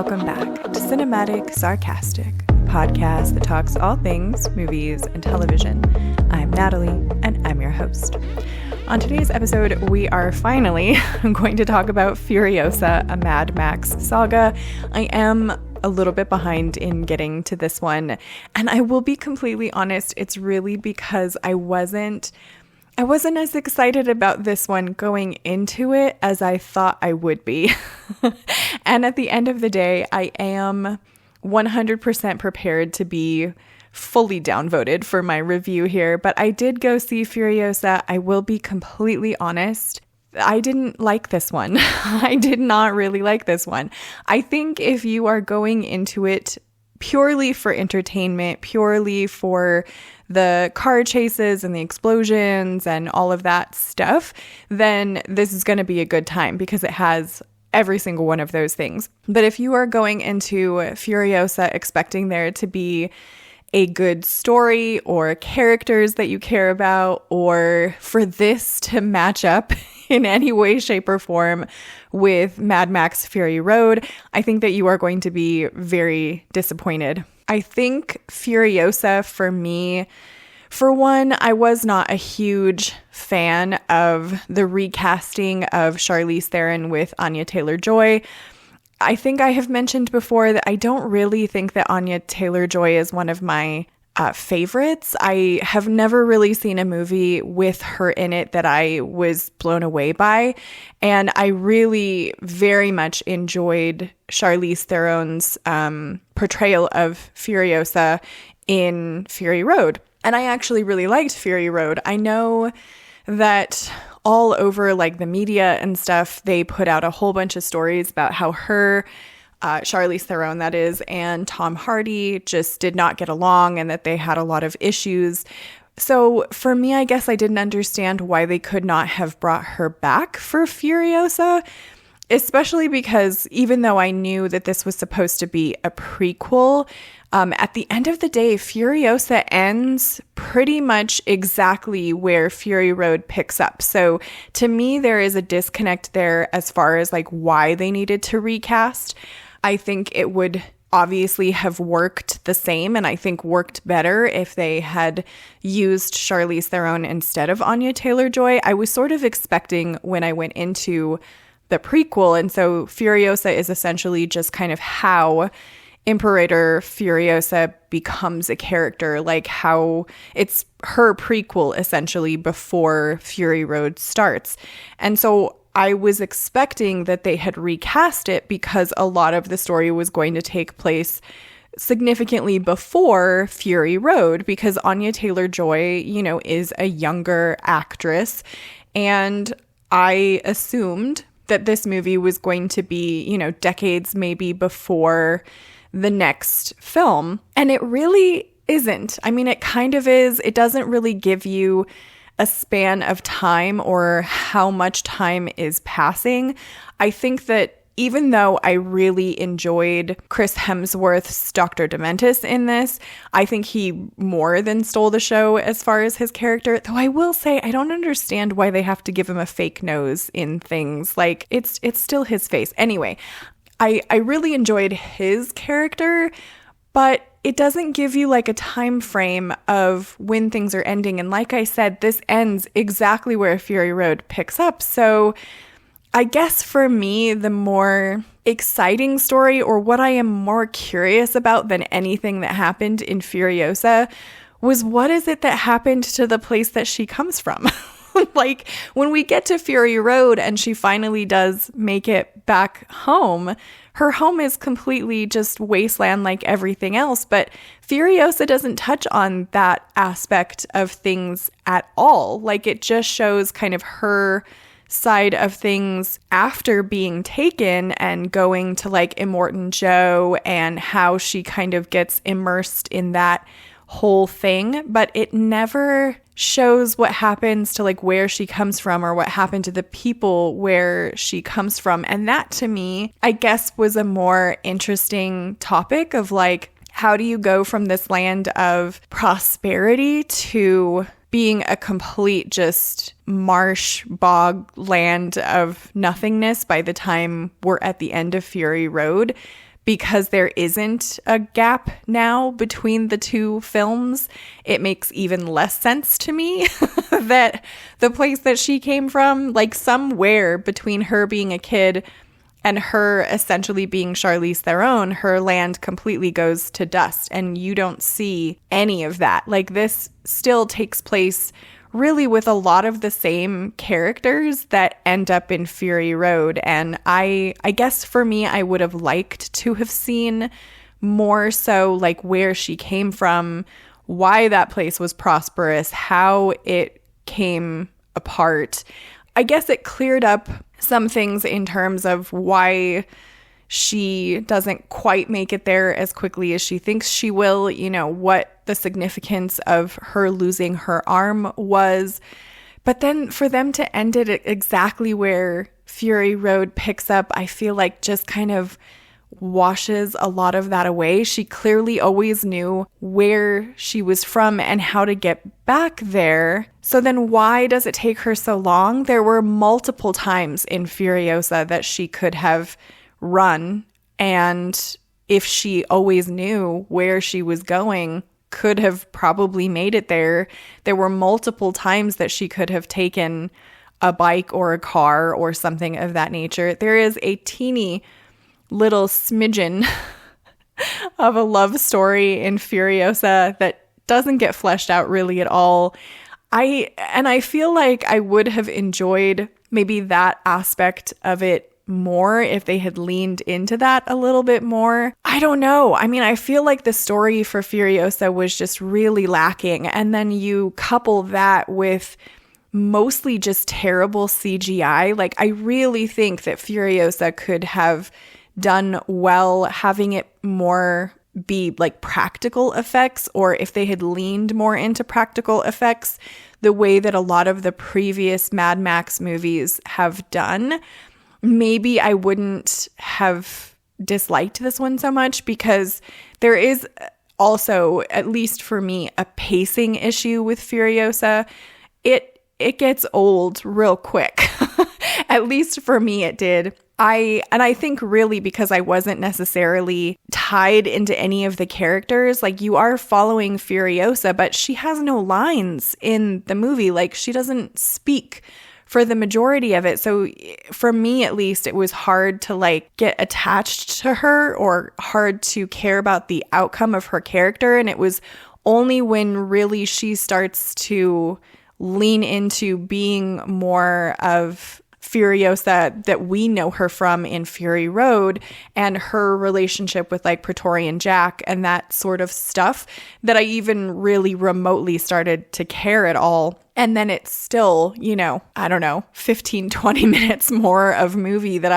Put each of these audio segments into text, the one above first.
welcome back to Cinematic Sarcastic, a podcast that talks all things movies and television. I'm Natalie, and I'm your host. On today's episode, we are finally going to talk about Furiosa, a Mad Max saga. I am a little bit behind in getting to this one, and I will be completely honest, it's really because I wasn't as excited about this one going into it as I thought I would be. And at the end of the day, I am 100% prepared to be fully downvoted for my review here, but I did go see Furiosa. I will be completely honest. I didn't like this one. I did not really like this one. I think if you are going into it purely for entertainment, purely for the car chases and the explosions and all of that stuff, then this is going to be a good time because it has every single one of those things. But if you are going into Furiosa expecting there to be a good story or characters that you care about, or for this to match up in any way, shape, or form with Mad Max Fury Road, I think that you are going to be very disappointed. I think Furiosa, for me, for one, I was not a huge fan of the recasting of Charlize Theron with Anya Taylor-Joy. I think I have mentioned before that I don't really think that Anya Taylor-Joy is one of my favorites. I have never really seen a movie with her in it that I was blown away by. And I really very much enjoyed Charlize Theron's portrayal of Furiosa in Fury Road. And I actually really liked Fury Road. I know that all over like the media and stuff, they put out a whole bunch of stories about how her, Charlize Theron that is, and Tom Hardy just did not get along and that they had a lot of issues. So for me, I guess I didn't understand why they could not have brought her back for Furiosa, especially because even though I knew that this was supposed to be a prequel, at the end of the day, Furiosa ends pretty much exactly where Fury Road picks up. So to me, there is a disconnect there as far as like why they needed to recast. I think it would obviously have worked the same, and I think worked better if they had used Charlize Theron instead of Anya Taylor-Joy. I was sort of expecting when I went into the prequel, and so Furiosa is essentially just kind of how Imperator Furiosa becomes a character, like how it's her prequel essentially before Fury Road starts. And so I was expecting that they had recast it because a lot of the story was going to take place significantly before Fury Road, because Anya Taylor-Joy, is a younger actress. And I assumed that this movie was going to be, decades maybe before the next film. And it really isn't. I mean, it kind of is. It doesn't really give you a span of time or how much time is passing. I think that even though I really enjoyed Chris Hemsworth's Dr. Dementis in this, I think he more than stole the show as far as his character. Though I will say, I don't understand why they have to give him a fake nose in things. Like, it's still his face. Anyway, I really enjoyed his character, but it doesn't give you like a time frame of when things are ending. And like I said, this ends exactly where Fury Road picks up. So I guess for me, the more exciting story, or what I am more curious about than anything that happened in Furiosa, was what is it that happened to the place that she comes from? Like, when we get to Fury Road and she finally does make it back home, her home is completely just wasteland like everything else. But Furiosa doesn't touch on that aspect of things at all. Like, it just shows kind of her side of things after being taken and going to like Immortan Joe, and how she kind of gets immersed in that whole thing. But it never shows what happens to like where she comes from, or what happened to the people where she comes from. And that to me, I guess, was a more interesting topic of like, how do you go from this land of prosperity to being a complete just marsh bog land of nothingness by the time we're at the end of Fury Road? because there isn't a gap now between the two films, it makes even less sense to me that the place that she came from, like somewhere between her being a kid and her essentially being Charlize Theron, her land completely goes to dust, and you don't see any of that. Like, this still takes place really with a lot of the same characters that end up in Fury Road. And I guess for me, I would have liked to have seen more so like where she came from, why that place was prosperous, how it came apart. I guess it cleared up some things in terms of why she doesn't quite make it there as quickly as she thinks she will, you know, what the significance of her losing her arm was. But then for them to end it exactly where Fury Road picks up, I feel like just kind of washes a lot of that away. She clearly always knew where she was from and how to get back there. So then why does it take her so long? There were multiple times in Furiosa that she could have run, and if she always knew where she was going, could have probably made it there. There were multiple times that she could have taken a bike or a car or something of that nature. There is a teeny little smidgen of a love story in Furiosa that doesn't get fleshed out really at all. I feel like I would have enjoyed maybe that aspect of it more if they had leaned into that a little bit more. I don't know. I mean, I feel like the story for Furiosa was just really lacking. And then you couple that with mostly just terrible CGI. Like, I really think that Furiosa could have done well having it more be like practical effects, or if they had leaned more into practical effects the way that a lot of the previous Mad Max movies have done, maybe I wouldn't have disliked this one so much, because there is also, at least for me, a pacing issue with Furiosa. It gets old real quick. At least for me it did. I think really because I wasn't necessarily tied into any of the characters. Like, you are following Furiosa, but she has no lines in the movie. Like, she doesn't speak for the majority of it. So for me, at least, it was hard to like get attached to her or hard to care about the outcome of her character. And it was only when really she starts to lean into being more of Furiosa that we know her from in Fury Road, and her relationship with like Praetorian Jack and that sort of stuff, that I even really remotely started to care at all. And then it's still, you know, I don't know, 15, 20 minutes more of movie that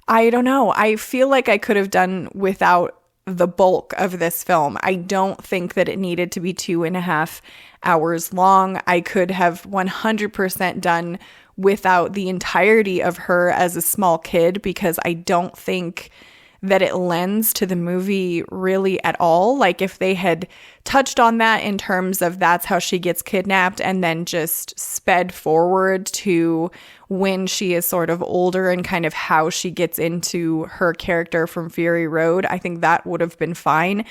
I don't know. I feel like I could have done without the bulk of this film. I don't think that it needed to be 2.5 hours long. I could have 100% done without the entirety of her as a small kid, because I don't think that it lends to the movie really at all. Like, if they had touched on that in terms of that's how she gets kidnapped and then just sped forward to when she is sort of older and kind of how she gets into her character from Fury Road, I think that would have been fine.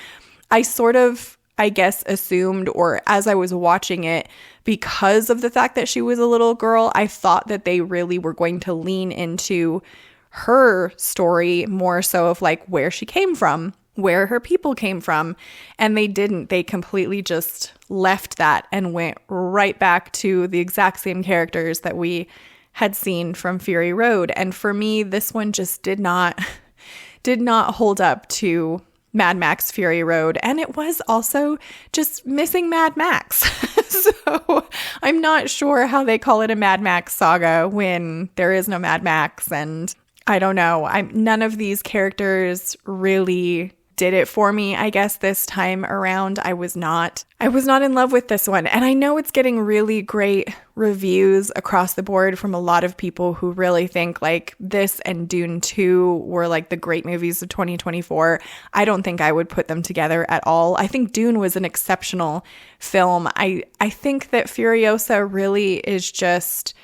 I sort of, I guess, assumed, or as I was watching it, because of the fact that she was a little girl, I thought that they really were going to lean into her story more so of like where she came from, where her people came from. And they didn't. They completely just left that and went right back to the exact same characters that we had seen from Fury Road. And for me, this one just did not hold up to Mad Max Fury Road. And it was also just missing Mad Max. So I'm not sure how they call it a Mad Max saga when there is no Mad Max. And I don't know. None of these characters really did it for me, I guess, this time around. I was not in love with this one. And I know it's getting really great reviews across the board from a lot of people who really think like this and Dune 2 were like the great movies of 2024. I don't think I would put them together at all. I think Dune was an exceptional film. I think that Furiosa really is just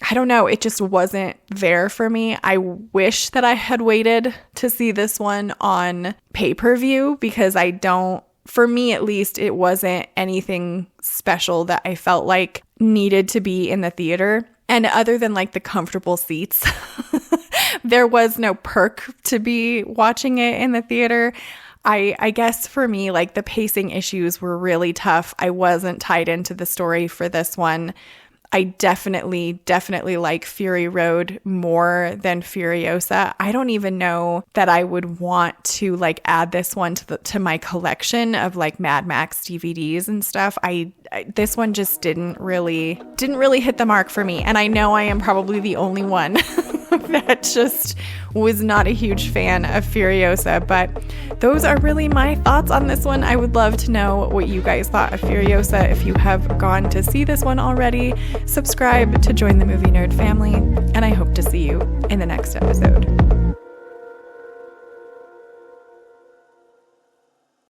I don't know, it just wasn't there for me. I wish that I had waited to see this one on pay-per-view, because for me at least, it wasn't anything special that I felt like needed to be in the theater. And other than like the comfortable seats, there was no perk to be watching it in the theater. I guess for me, like the pacing issues were really tough. I wasn't tied into the story for this one. I definitely like Fury Road more than Furiosa. I don't even know that I would want to like add this one to my collection of like Mad Max DVDs and stuff. This one just didn't really hit the mark for me. And I know I am probably the only one that just was not a huge fan of Furiosa, but those are really my thoughts on this one. I would love to know what you guys thought of Furiosa. If you have gone to see this one already, subscribe to join the Movie Nerd family, and I hope to see you in the next episode.